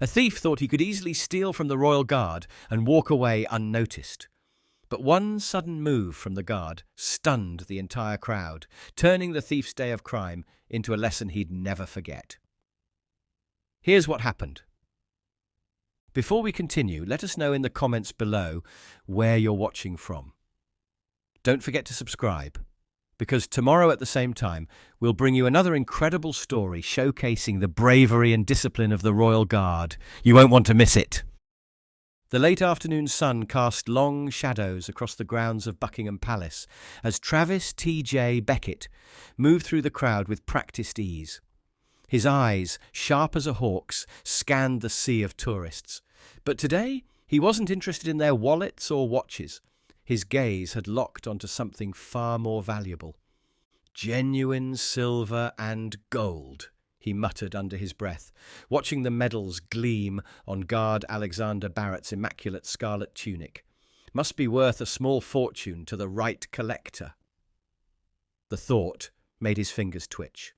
A thief thought he could easily steal from the royal guard and walk away unnoticed. But one sudden move from the guard stunned the entire crowd, turning the thief's day of crime into a lesson he'd never forget. Here's what happened. Before we continue, let us know in the comments below where you're watching from. Don't forget to subscribe, because tomorrow at the same time, we'll bring you another incredible story showcasing the bravery and discipline of the Royal Guard. You won't want to miss it. The late afternoon sun cast long shadows across the grounds of Buckingham Palace as Travis T.J. Beckett moved through the crowd with practiced ease. His eyes, sharp as a hawk's, scanned the sea of tourists. But today, he wasn't interested in their wallets or watches. His gaze had locked onto something far more valuable. "Genuine silver and gold," he muttered under his breath, watching the medals gleam on Guard Alexander Barrett's immaculate scarlet tunic. "Must be worth a small fortune to the right collector." The thought made his fingers twitch.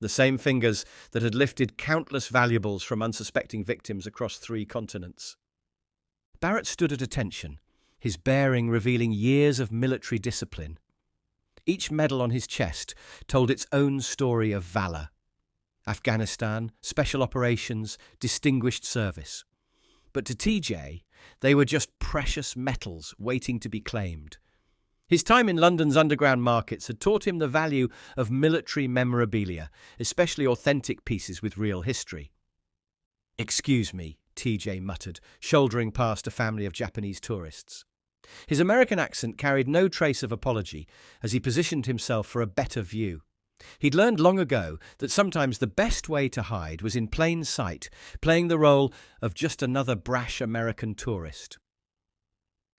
The same fingers that had lifted countless valuables from unsuspecting victims across 3 continents. Barrett stood at attention, his bearing revealing years of military discipline. Each medal on his chest told its own story of valor. Afghanistan, special operations, distinguished service. But to TJ, they were just precious metals waiting to be claimed. His time in London's underground markets had taught him the value of military memorabilia, especially authentic pieces with real history. "Excuse me," TJ muttered, shouldering past a family of Japanese tourists. His American accent carried no trace of apology as he positioned himself for a better view. He'd learned long ago that sometimes the best way to hide was in plain sight, playing the role of just another brash American tourist.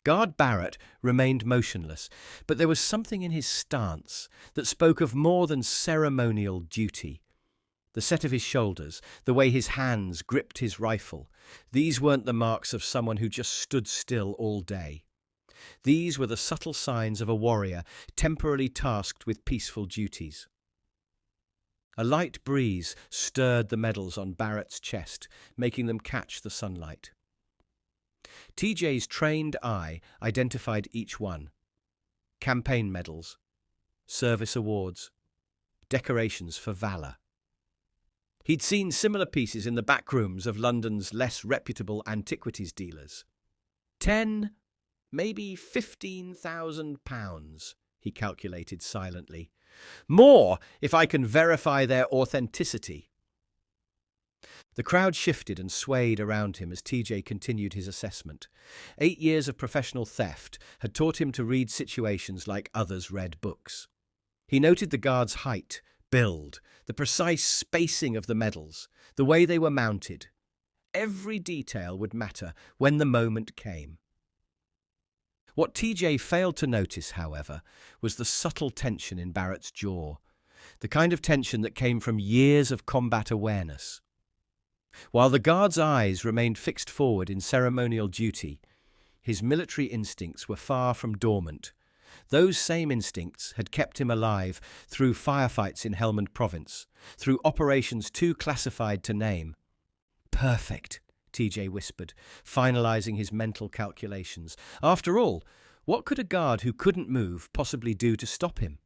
Guard Barrett remained motionless, but there was something in his stance that spoke of more than ceremonial duty. The set of his shoulders, the way his hands gripped his rifle, these weren't the marks of someone who just stood still all day. These were the subtle signs of a warrior temporarily tasked with peaceful duties. A light breeze stirred the medals on Barrett's chest, making them catch the sunlight. TJ's trained eye identified each one. Campaign medals, service awards, decorations for valor. He'd seen similar pieces in the back rooms of London's less reputable antiquities dealers. 10, maybe £15,000, he calculated silently. More if I can verify their authenticity. The crowd shifted and swayed around him as TJ continued his assessment. 8 years of professional theft had taught him to read situations like others read books. He noted the guard's height, build, the precise spacing of the medals, the way they were mounted. Every detail would matter when the moment came. What TJ failed to notice, however, was the subtle tension in Barrett's jaw, the kind of tension that came from years of combat awareness. While the guard's eyes remained fixed forward in ceremonial duty, his military instincts were far from dormant. Those same instincts had kept him alive through firefights in Helmand Province, through operations too classified to name. "Perfect," TJ whispered, finalizing his mental calculations. After all, what could a guard who couldn't move possibly do to stop him?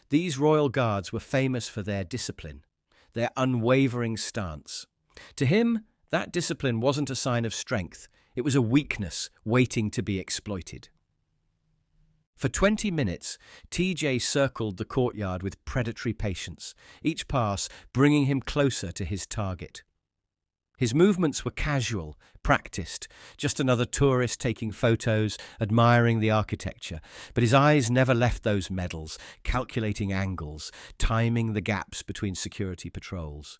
These royal guards were famous for their discipline, their unwavering stance. To him, that discipline wasn't a sign of strength. It was a weakness waiting to be exploited. For 20 minutes, TJ circled the courtyard with predatory patience, each pass bringing him closer to his target. His movements were casual, practiced, just another tourist taking photos, admiring the architecture, but his eyes never left those medals, calculating angles, timing the gaps between security patrols.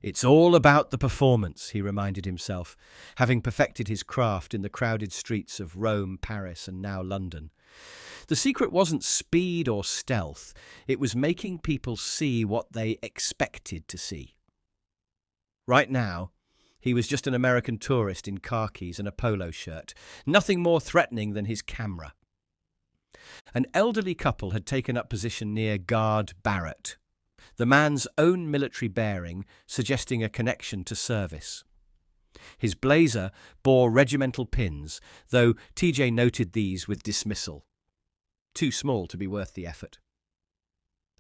"It's all about the performance," he reminded himself, having perfected his craft in the crowded streets of Rome, Paris, and now London. The secret wasn't speed or stealth, it was making people see what they expected to see. Right now, he was just an American tourist in khakis and a polo shirt, nothing more threatening than his camera. An elderly couple had taken up position near Guard Barrett, the man's own military bearing suggesting a connection to service. His blazer bore regimental pins, though TJ noted these with dismissal. Too small to be worth the effort.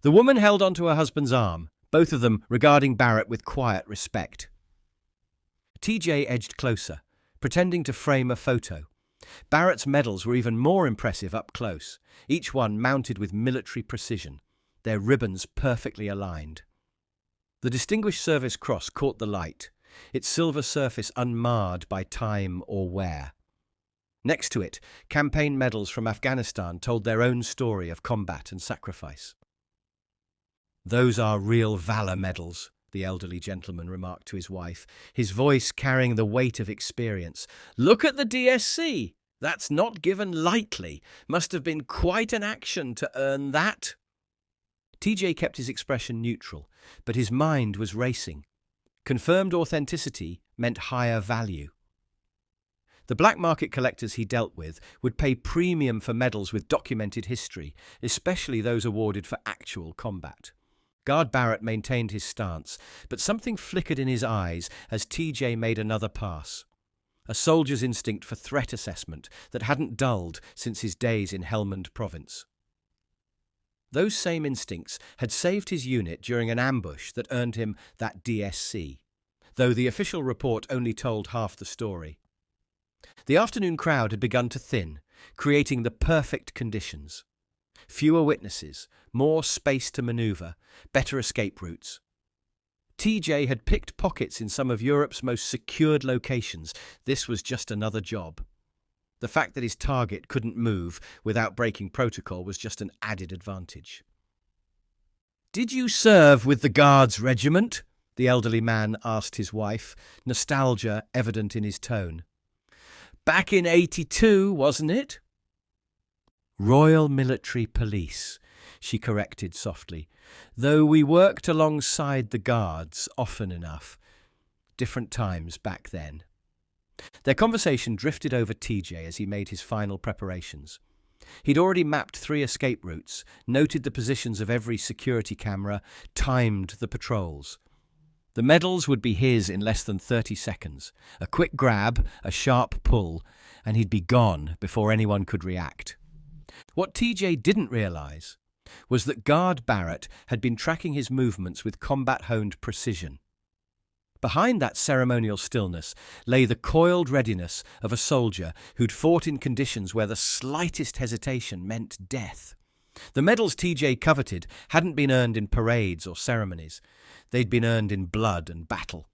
The woman held onto her husband's arm, both of them regarding Barrett with quiet respect. TJ edged closer, pretending to frame a photo. Barrett's medals were even more impressive up close, each one mounted with military precision, their ribbons perfectly aligned. The Distinguished Service Cross caught the light, its silver surface unmarred by time or wear. Next to it, campaign medals from Afghanistan told their own story of combat and sacrifice. "Those are real valor medals," the elderly gentleman remarked to his wife, his voice carrying the weight of experience. "Look at the DSC! That's not given lightly. Must have been quite an action to earn that." TJ kept his expression neutral, but his mind was racing. Confirmed authenticity meant higher value. The black market collectors he dealt with would pay premium for medals with documented history, especially those awarded for actual combat. Guard Barrett maintained his stance, but something flickered in his eyes as TJ made another pass. A soldier's instinct for threat assessment that hadn't dulled since his days in Helmand Province. Those same instincts had saved his unit during an ambush that earned him that DSC, though the official report only told half the story. The afternoon crowd had begun to thin, creating the perfect conditions. Fewer witnesses, more space to maneuver, better escape routes. TJ had picked pockets in some of Europe's most secured locations. This was just another job. The fact that his target couldn't move without breaking protocol was just an added advantage. "Did you serve with the Guards Regiment?" the elderly man asked his wife, nostalgia evident in his tone. "Back in '82, wasn't it?" "Royal Military Police," she corrected softly, "though we worked alongside the Guards often enough. Different times back then." Their conversation drifted over TJ as he made his final preparations. He'd already mapped 3 escape routes, noted the positions of every security camera, timed the patrols. The medals would be his in less than 30 seconds. A quick grab, a sharp pull, and he'd be gone before anyone could react. What TJ didn't realize was that Guard Barrett had been tracking his movements with combat-honed precision. Behind that ceremonial stillness lay the coiled readiness of a soldier who'd fought in conditions where the slightest hesitation meant death. The medals TJ coveted hadn't been earned in parades or ceremonies. They'd been earned in blood and battle.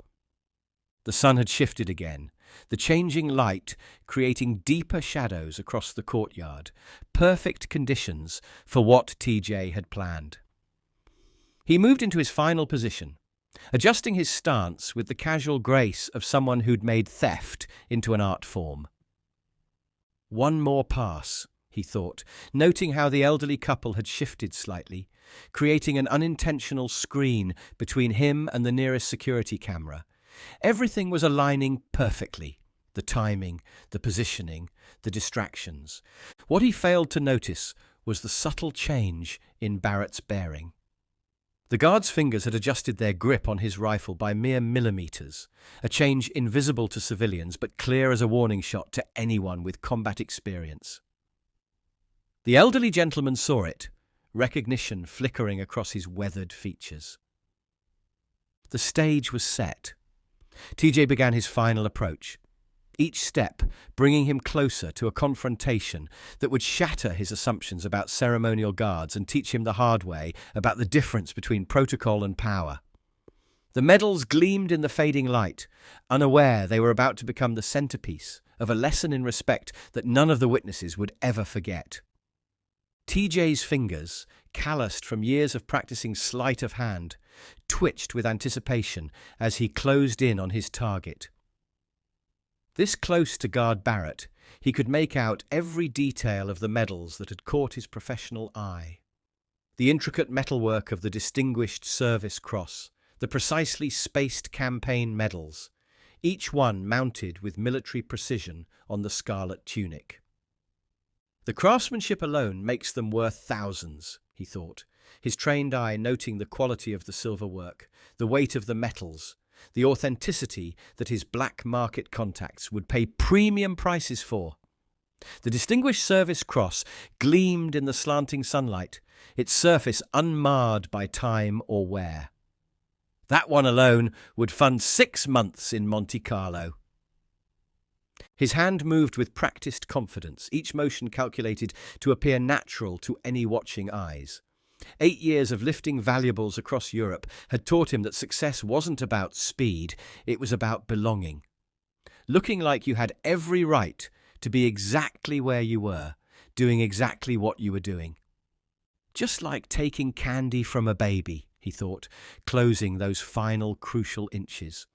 The sun had shifted again, the changing light creating deeper shadows across the courtyard, perfect conditions for what TJ had planned. He moved into his final position, adjusting his stance with the casual grace of someone who'd made theft into an art form. One more pass, he thought, noting how the elderly couple had shifted slightly, creating an unintentional screen between him and the nearest security camera. Everything was aligning perfectly. The timing, the positioning, the distractions. What he failed to notice was the subtle change in Barrett's bearing. The guard's fingers had adjusted their grip on his rifle by mere millimeters, a change invisible to civilians but clear as a warning shot to anyone with combat experience. The elderly gentleman saw it, recognition flickering across his weathered features. The stage was set. TJ began his final approach, each step bringing him closer to a confrontation that would shatter his assumptions about ceremonial guards and teach him the hard way about the difference between protocol and power. The medals gleamed in the fading light, unaware they were about to become the centerpiece of a lesson in respect that none of the witnesses would ever forget. TJ's fingers, calloused from years of practicing sleight of hand, twitched with anticipation as he closed in on his target. This close to Guard Barrett, he could make out every detail of the medals that had caught his professional eye. The intricate metalwork of the Distinguished Service Cross, the precisely spaced campaign medals, each one mounted with military precision on the scarlet tunic. The craftsmanship alone makes them worth thousands, he thought, his trained eye noting the quality of the silver work, the weight of the metals, the authenticity that his black market contacts would pay premium prices for. The Distinguished Service Cross gleamed in the slanting sunlight, its surface unmarred by time or wear. That one alone would fund 6 months in Monte Carlo. His hand moved with practiced confidence, each motion calculated to appear natural to any watching eyes. 8 years of lifting valuables across Europe had taught him that success wasn't about speed, it was about belonging. Looking like you had every right to be exactly where you were, doing exactly what you were doing. Just like taking candy from a baby, he thought, closing those final crucial inches.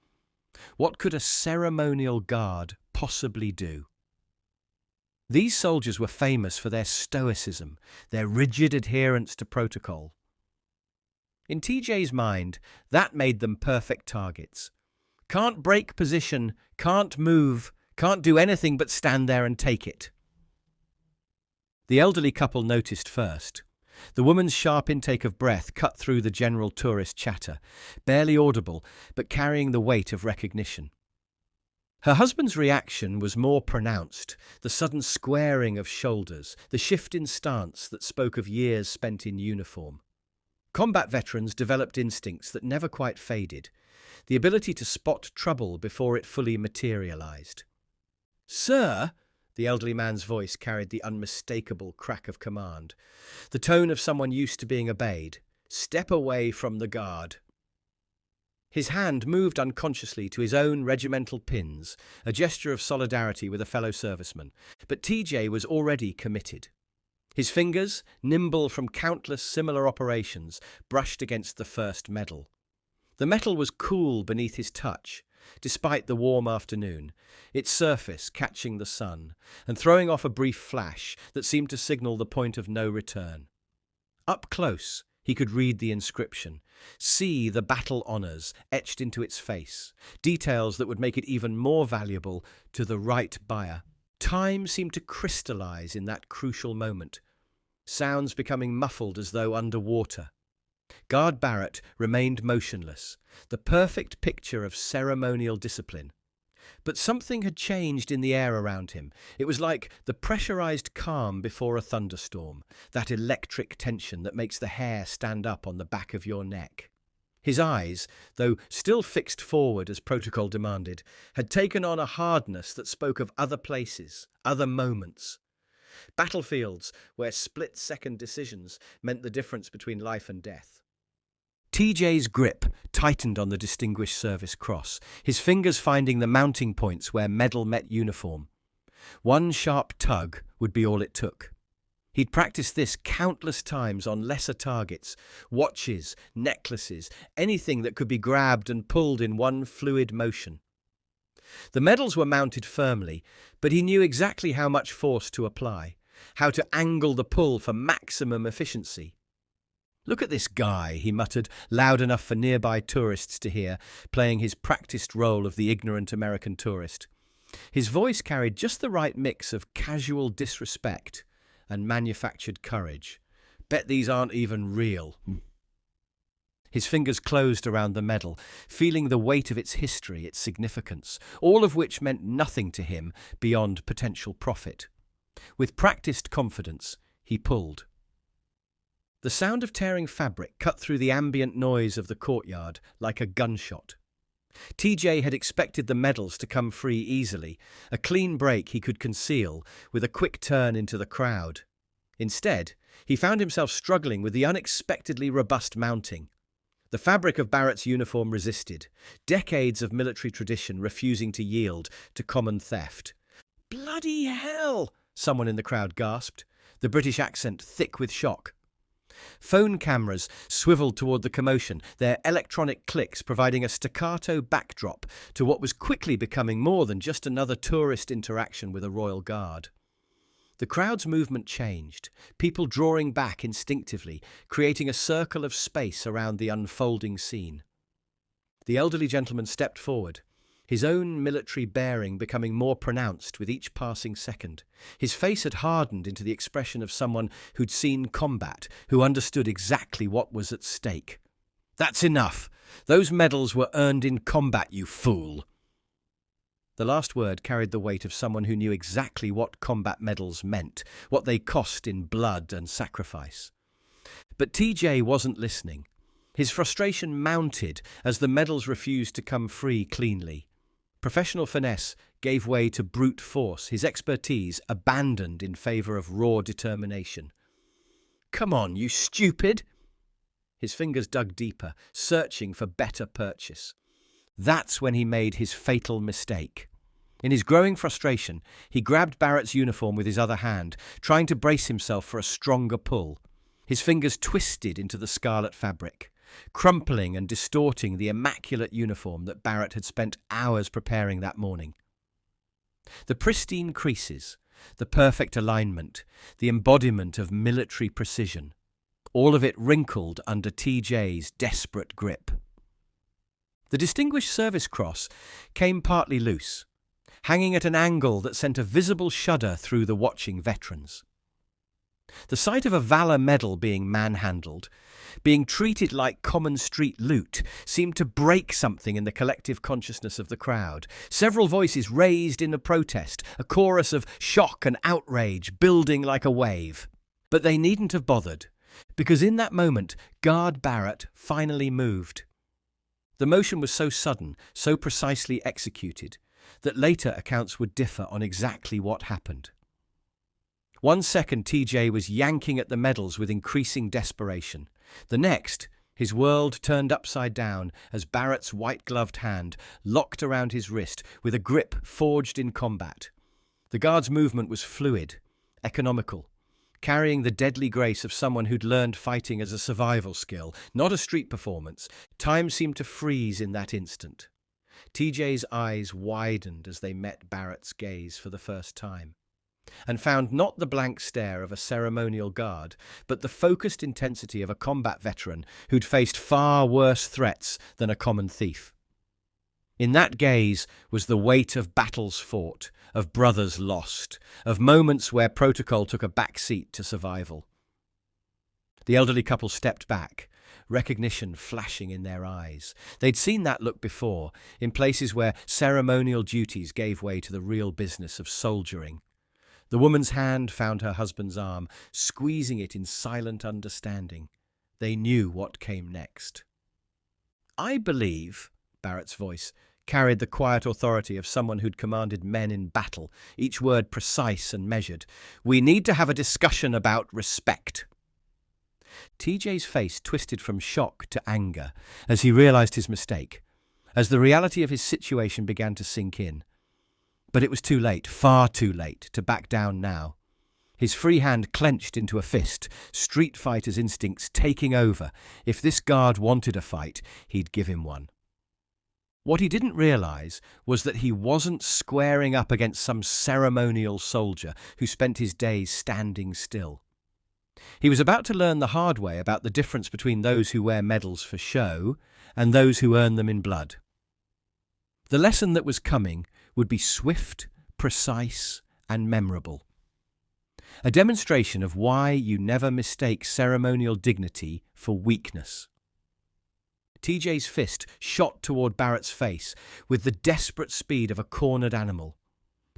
What could a ceremonial guard possibly do? These soldiers were famous for their stoicism, their rigid adherence to protocol. In TJ's mind, that made them perfect targets. Can't break position, can't move, can't do anything but stand there and take it. The elderly couple noticed first. The woman's sharp intake of breath cut through the general tourist chatter, barely audible, but carrying the weight of recognition. Her husband's reaction was more pronounced, the sudden squaring of shoulders, the shift in stance that spoke of years spent in uniform. Combat veterans developed instincts that never quite faded, the ability to spot trouble before it fully materialized. "Sir," the elderly man's voice carried the unmistakable crack of command, the tone of someone used to being obeyed. "Step away from the guard." His hand moved unconsciously to his own regimental pins, a gesture of solidarity with a fellow serviceman. But TJ was already committed. His fingers, nimble from countless similar operations, brushed against the first medal. The metal was cool beneath his touch, despite the warm afternoon, its surface catching the sun and throwing off a brief flash that seemed to signal the point of no return. Up close, he could read the inscription, see the battle honours etched into its face, details that would make it even more valuable to the right buyer. Time seemed to crystallize in that crucial moment, sounds becoming muffled as though underwater. Guard Barrett remained motionless, the perfect picture of ceremonial discipline. But something had changed in the air around him. It was like the pressurized calm before a thunderstorm, that electric tension that makes the hair stand up on the back of your neck. His eyes, though still fixed forward as protocol demanded, had taken on a hardness that spoke of other places, other moments. Battlefields where split-second decisions meant the difference between life and death. TJ's grip tightened on the Distinguished Service Cross, his fingers finding the mounting points where medal met uniform. One sharp tug would be all it took. He'd practiced this countless times on lesser targets, watches, necklaces, anything that could be grabbed and pulled in one fluid motion. The medals were mounted firmly, but he knew exactly how much force to apply, how to angle the pull for maximum efficiency. "Look at this guy," he muttered, loud enough for nearby tourists to hear, playing his practiced role of the ignorant American tourist. His voice carried just the right mix of casual disrespect and manufactured courage. "Bet these aren't even real." His fingers closed around the medal, feeling the weight of its history, its significance, all of which meant nothing to him beyond potential profit. With practiced confidence, he pulled. The sound of tearing fabric cut through the ambient noise of the courtyard like a gunshot. TJ had expected the medals to come free easily, a clean break he could conceal with a quick turn into the crowd. Instead, he found himself struggling with the unexpectedly robust mounting. The fabric of Barrett's uniform resisted, decades of military tradition refusing to yield to common theft. "Bloody hell!" someone in the crowd gasped, the British accent thick with shock. Phone cameras swiveled toward the commotion, their electronic clicks providing a staccato backdrop to what was quickly becoming more than just another tourist interaction with a royal guard. The crowd's movement changed, people drawing back instinctively, creating a circle of space around the unfolding scene. The elderly gentleman stepped forward, his own military bearing becoming more pronounced with each passing second. His face had hardened into the expression of someone who'd seen combat, who understood exactly what was at stake. That's enough. Those medals were earned in combat, you fool. The last word carried the weight of someone who knew exactly what combat medals meant, what they cost in blood and sacrifice. But TJ wasn't listening. His frustration mounted as the medals refused to come free cleanly. Professional finesse gave way to brute force, his expertise abandoned in favor of raw determination. "Come on, you stupid!" His fingers dug deeper, searching for better purchase. That's when he made his fatal mistake. In his growing frustration, he grabbed Barrett's uniform with his other hand, trying to brace himself for a stronger pull. His fingers twisted into the scarlet fabric, crumpling and distorting the immaculate uniform that Barrett had spent hours preparing that morning. The pristine creases, the perfect alignment, the embodiment of military precision, all of it wrinkled under TJ's desperate grip. The Distinguished Service Cross came partly loose, hanging at an angle that sent a visible shudder through the watching veterans. The sight of a Valor Medal being manhandled, being treated like common street loot, seemed to break something in the collective consciousness of the crowd. Several voices raised in a protest, a chorus of shock and outrage building like a wave. But they needn't have bothered, because in that moment, Guard Barrett finally moved. The motion was so sudden, so precisely executed, that later accounts would differ on exactly what happened. 1 second, TJ was yanking at the medals with increasing desperation. The next, his world turned upside down as Barrett's white-gloved hand locked around his wrist with a grip forged in combat. The guard's movement was fluid, economical, carrying the deadly grace of someone who'd learned fighting as a survival skill, not a street performance. Time seemed to freeze in that instant. TJ's eyes widened as they met Barrett's gaze for the first time, and found not the blank stare of a ceremonial guard, but the focused intensity of a combat veteran who'd faced far worse threats than a common thief. In that gaze was the weight of battles fought, of brothers lost, of moments where protocol took a back seat to survival. The elderly couple stepped back, recognition flashing in their eyes. They'd seen that look before, in places where ceremonial duties gave way to the real business of soldiering. The woman's hand found her husband's arm, squeezing it in silent understanding. They knew what came next. "I believe," Barrett's voice carried the quiet authority of someone who'd commanded men in battle, each word precise and measured, "we need to have a discussion about respect." TJ's face twisted from shock to anger as he realized his mistake, as the reality of his situation began to sink in. But it was too late, far too late, to back down now. His free hand clenched into a fist, Street Fighter's instincts taking over. If this guard wanted a fight, he'd give him one. What he didn't realize was that he wasn't squaring up against some ceremonial soldier who spent his days standing still. He was about to learn the hard way about the difference between those who wear medals for show and those who earn them in blood. The lesson that was coming would be swift, precise, and memorable. A demonstration of why you never mistake ceremonial dignity for weakness. TJ's fist shot toward Barrett's face with the desperate speed of a cornered animal.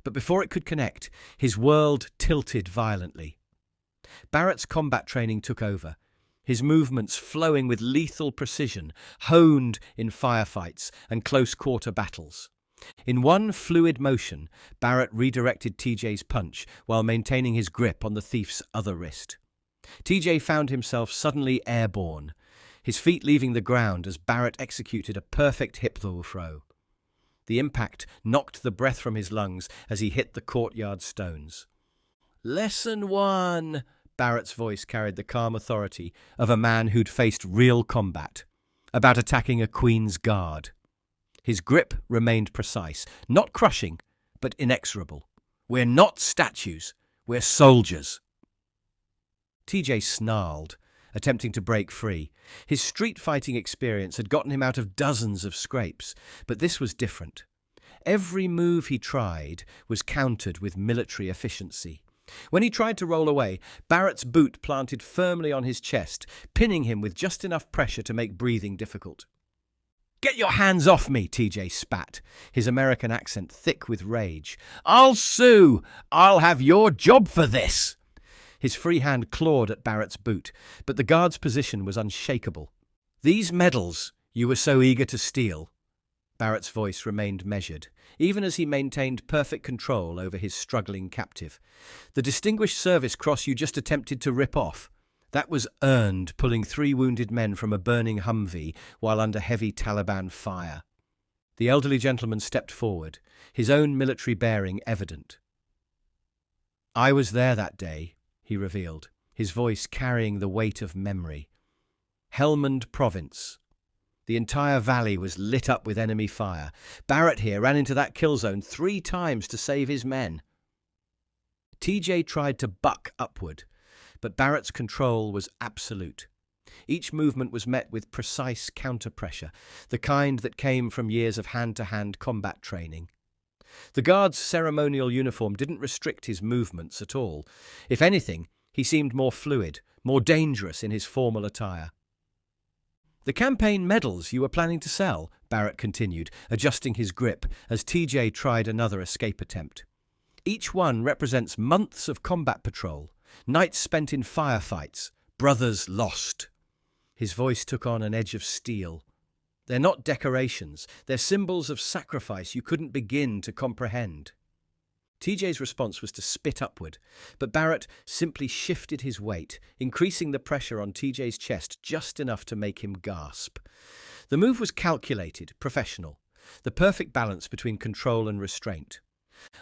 But before it could connect, his world tilted violently. Barrett's combat training took over, his movements flowing with lethal precision, honed in firefights and close-quarter battles. In one fluid motion, Barrett redirected TJ's punch while maintaining his grip on the thief's other wrist. TJ found himself suddenly airborne, his feet leaving the ground as Barrett executed a perfect hip throw. The impact knocked the breath from his lungs as he hit the courtyard stones. "Lesson 1, Barrett's voice carried the calm authority of a man who'd faced real combat, about attacking a queen's guard. His grip remained precise, not crushing, but inexorable. "We're not statues, we're soldiers." TJ snarled, attempting to break free. His street fighting experience had gotten him out of dozens of scrapes, but this was different. Every move he tried was countered with military efficiency. When he tried to roll away, Barrett's boot planted firmly on his chest, pinning him with just enough pressure to make breathing difficult. "Get your hands off me," TJ spat, his American accent thick with rage. "I'll sue! I'll have your job for this!" His free hand clawed at Barrett's boot, but the guard's position was unshakable. "These medals you were so eager to steal." Barrett's voice remained measured, even as he maintained perfect control over his struggling captive. "The Distinguished Service Cross you just attempted to rip off. That was earned pulling 3 wounded men from a burning Humvee while under heavy Taliban fire." The elderly gentleman stepped forward, his own military bearing evident. "I was there that day," he revealed, his voice carrying the weight of memory. "Helmand Province. The entire valley was lit up with enemy fire. Barrett here ran into that kill zone 3 times to save his men." TJ tried to buck upward, but Barrett's control was absolute. Each movement was met with precise counter-pressure, the kind that came from years of hand-to-hand combat training. The guard's ceremonial uniform didn't restrict his movements at all. If anything, he seemed more fluid, more dangerous in his formal attire. "The campaign medals you were planning to sell," Barrett continued, adjusting his grip as TJ tried another escape attempt. "Each one represents months of combat patrol, nights spent in firefights, brothers lost." His voice took on an edge of steel. "They're not decorations, they're symbols of sacrifice you couldn't begin to comprehend." TJ's response was to spit upward, but Barrett simply shifted his weight, increasing the pressure on TJ's chest just enough to make him gasp. The move was calculated, professional, the perfect balance between control and restraint.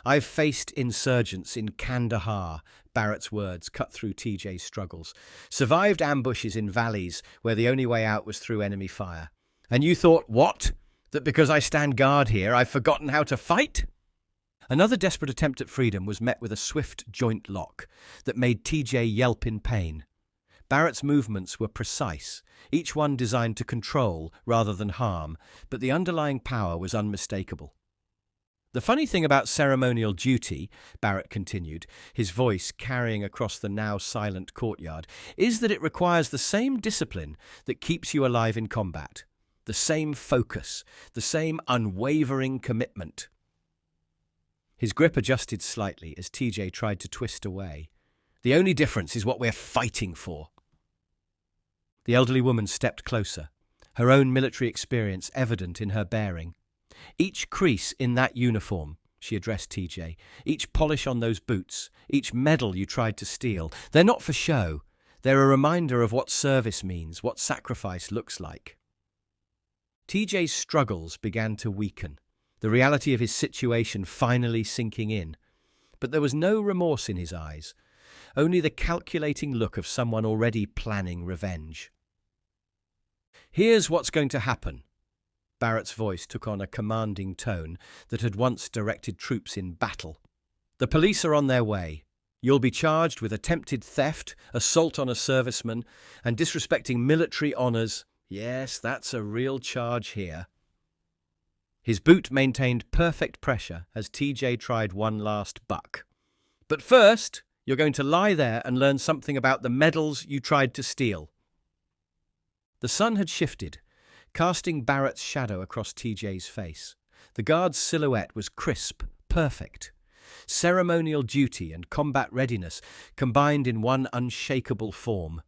"I've faced insurgents in Kandahar," Barrett's words cut through TJ's struggles. "Survived ambushes in valleys where the only way out was through enemy fire. And you thought, what? That because I stand guard here, I've forgotten how to fight?" Another desperate attempt at freedom was met with a swift joint lock that made TJ yelp in pain. Barrett's movements were precise, each one designed to control rather than harm, but the underlying power was unmistakable. "The funny thing about ceremonial duty," Barrett continued, his voice carrying across the now silent courtyard, "is that it requires the same discipline that keeps you alive in combat, the same focus, the same unwavering commitment." His grip adjusted slightly as TJ tried to twist away. "The only difference is what we're fighting for." The elderly woman stepped closer, her own military experience evident in her bearing. "Each crease in that uniform," she addressed TJ, "each polish on those boots, each medal you tried to steal, they're not for show. They're a reminder of what service means, what sacrifice looks like." TJ's struggles began to weaken, the reality of his situation finally sinking in. But there was no remorse in his eyes, only the calculating look of someone already planning revenge. "Here's what's going to happen." Barrett's voice took on a commanding tone that had once directed troops in battle. "The police are on their way. You'll be charged with attempted theft, assault on a serviceman, and disrespecting military honours. Yes, that's a real charge here." His boot maintained perfect pressure as TJ tried one last buck. "But first, you're going to lie there and learn something about the medals you tried to steal." The sun had shifted, casting Barrett's shadow across TJ's face. The guard's silhouette was crisp, perfect. Ceremonial duty and combat readiness combined in one unshakable form.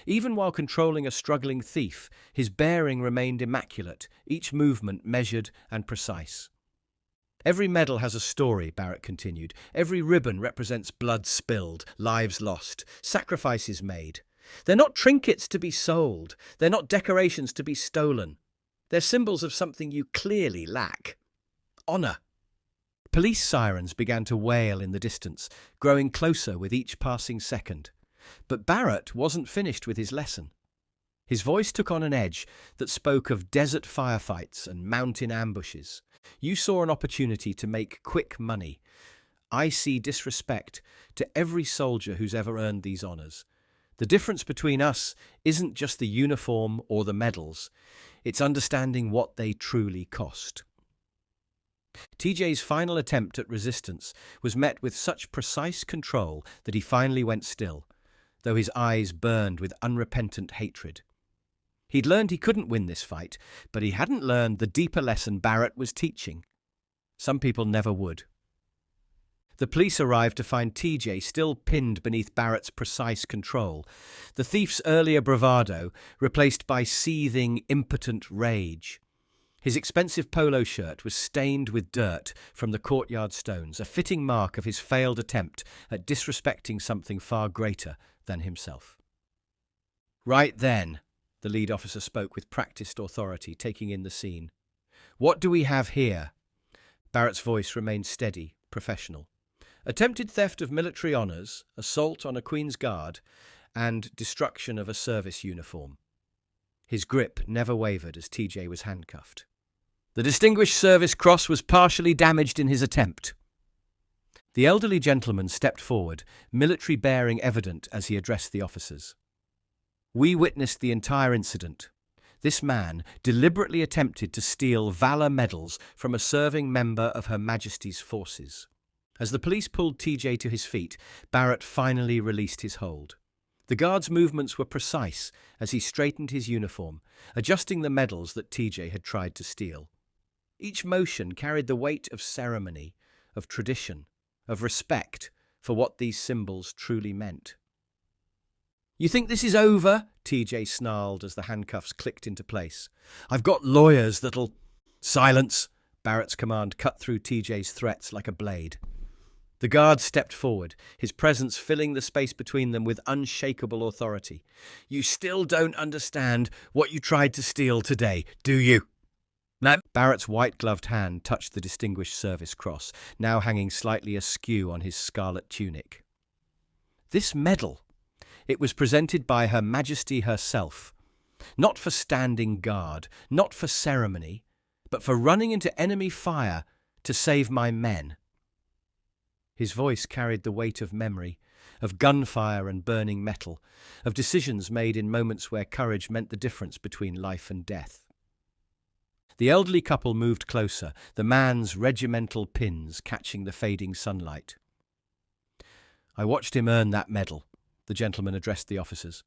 Even while controlling a struggling thief, his bearing remained immaculate, each movement measured and precise. "Every medal has a story," Barrett continued. "Every ribbon represents blood spilled, lives lost, sacrifices made. They're not trinkets to be sold. They're not decorations to be stolen. They're symbols of something you clearly lack: honor." Police sirens began to wail in the distance, growing closer with each passing second. But Barrett wasn't finished with his lesson. His voice took on an edge that spoke of desert firefights and mountain ambushes. "You saw an opportunity to make quick money. I see disrespect to every soldier who's ever earned these honors. The difference between us isn't just the uniform or the medals. It's understanding what they truly cost." TJ's final attempt at resistance was met with such precise control that he finally went still, though his eyes burned with unrepentant hatred. He'd learned he couldn't win this fight, but he hadn't learned the deeper lesson Barrett was teaching. Some people never would. The police arrived to find TJ still pinned beneath Barrett's precise control, the thief's earlier bravado replaced by seething, impotent rage. His expensive polo shirt was stained with dirt from the courtyard stones, a fitting mark of his failed attempt at disrespecting something far greater than himself. "Right then," the lead officer spoke with practiced authority, taking in the scene. "What do we have here?" Barrett's voice remained steady, professional. "Attempted theft of military honours, assault on a Queen's Guard, and destruction of a service uniform." His grip never wavered as TJ was handcuffed. "The Distinguished Service Cross was partially damaged in his attempt." The elderly gentleman stepped forward, military bearing evident as he addressed the officers. "We witnessed the entire incident. This man deliberately attempted to steal Valor medals from a serving member of Her Majesty's forces." As the police pulled TJ to his feet, Barrett finally released his hold. The guard's movements were precise as he straightened his uniform, adjusting the medals that TJ had tried to steal. Each motion carried the weight of ceremony, of tradition, of respect for what these symbols truly meant. "You think this is over?" TJ snarled as the handcuffs clicked into place. "I've got lawyers that'll—" "Silence!" Barrett's command cut through TJ's threats like a blade. The guard stepped forward, his presence filling the space between them with unshakable authority. "You still don't understand what you tried to steal today, do you?" No. Barrett's white-gloved hand touched the Distinguished Service Cross, now hanging slightly askew on his scarlet tunic. "This medal, it was presented by Her Majesty herself, not for standing guard, not for ceremony, but for running into enemy fire to save my men." His voice carried the weight of memory, of gunfire and burning metal, of decisions made in moments where courage meant the difference between life and death. The elderly couple moved closer, the man's regimental pins catching the fading sunlight. "I watched him earn that medal," the gentleman addressed the officers.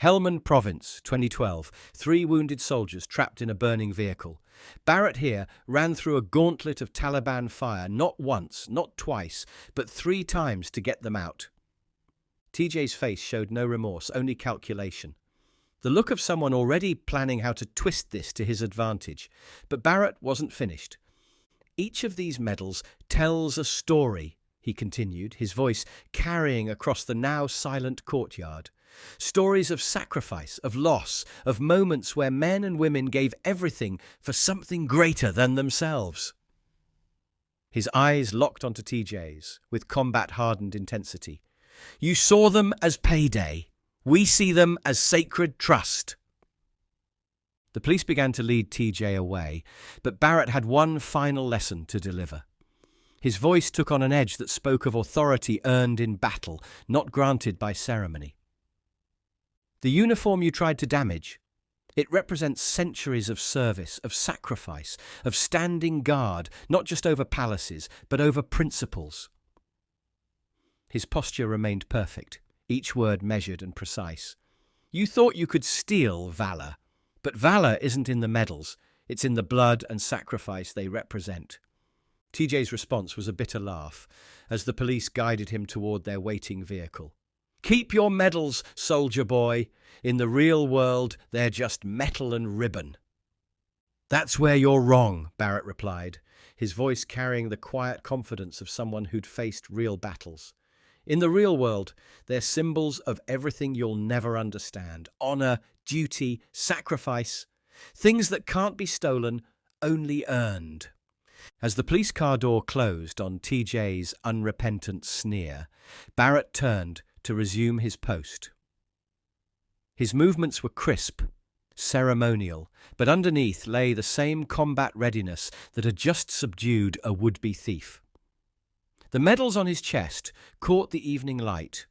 "Helmand Province, 2012, 3 wounded soldiers trapped in a burning vehicle. Barrett here ran through a gauntlet of Taliban fire, not once, not twice, but 3 times to get them out." TJ's face showed no remorse, only calculation. The look of someone already planning how to twist this to his advantage. But Barrett wasn't finished. "Each of these medals tells a story," he continued, his voice carrying across the now silent courtyard. "Stories of sacrifice, of loss, of moments where men and women gave everything for something greater than themselves." His eyes locked onto TJ's with combat-hardened intensity. "You saw them as payday. We see them as sacred trust." The police began to lead TJ away, but Barrett had one final lesson to deliver. His voice took on an edge that spoke of authority earned in battle, not granted by ceremony. "The uniform you tried to damage, it represents centuries of service, of sacrifice, of standing guard, not just over palaces, but over principles." His posture remained perfect, each word measured and precise. "You thought you could steal valor, but valor isn't in the medals, it's in the blood and sacrifice they represent." TJ's response was a bitter laugh, as the police guided him toward their waiting vehicle. "Keep your medals, soldier boy. In the real world, they're just metal and ribbon." "That's where you're wrong," Barrett replied, his voice carrying the quiet confidence of someone who'd faced real battles. "In the real world, they're symbols of everything you'll never understand. Honor, duty, sacrifice. Things that can't be stolen, only earned." As the police car door closed on TJ's unrepentant sneer, Barrett turned to resume his post. His movements were crisp, ceremonial, but underneath lay the same combat readiness that had just subdued a would-be thief. The medals on his chest caught the evening light,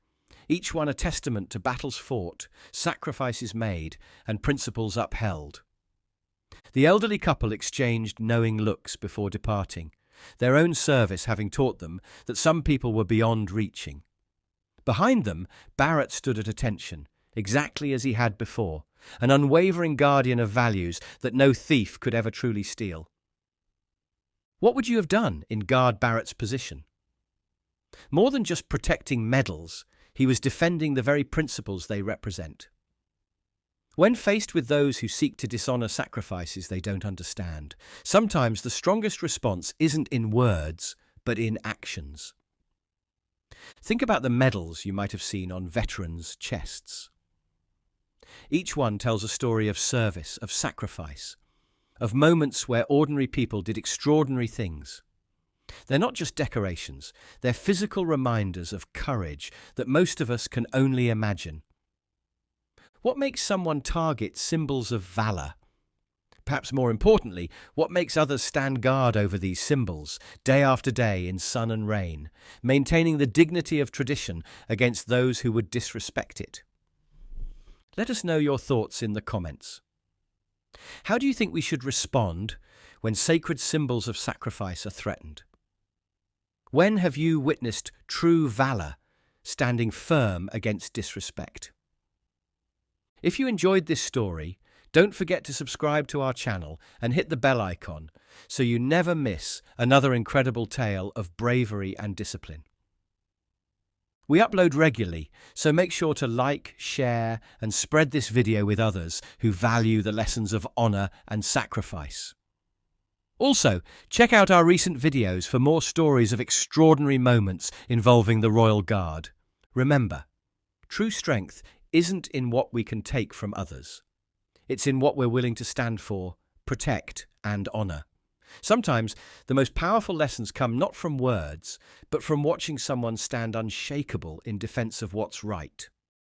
each one a testament to battles fought, sacrifices made, and principles upheld. The elderly couple exchanged knowing looks before departing, their own service having taught them that some people were beyond reaching. Behind them, Barrett stood at attention, exactly as he had before, an unwavering guardian of values that no thief could ever truly steal. What would you have done in Guard Barrett's position? More than just protecting medals, he was defending the very principles they represent. When faced with those who seek to dishonor sacrifices they don't understand, sometimes the strongest response isn't in words, but in actions. Think about the medals you might have seen on veterans' chests. Each one tells a story of service, of sacrifice, of moments where ordinary people did extraordinary things. They're not just decorations, they're physical reminders of courage that most of us can only imagine. What makes someone target symbols of valor? Perhaps more importantly, what makes others stand guard over these symbols, day after day in sun and rain, maintaining the dignity of tradition against those who would disrespect it? Let us know your thoughts in the comments. How do you think we should respond when sacred symbols of sacrifice are threatened? When have you witnessed true valor standing firm against disrespect? If you enjoyed this story, don't forget to subscribe to our channel and hit the bell icon so you never miss another incredible tale of bravery and discipline. We upload regularly, so make sure to like, share, and spread this video with others who value the lessons of honor and sacrifice. Also, check out our recent videos for more stories of extraordinary moments involving the Royal Guard. Remember, true strength isn't in what we can take from others. It's in what we're willing to stand for, protect, and honor. Sometimes the most powerful lessons come not from words, but from watching someone stand unshakable in defense of what's right.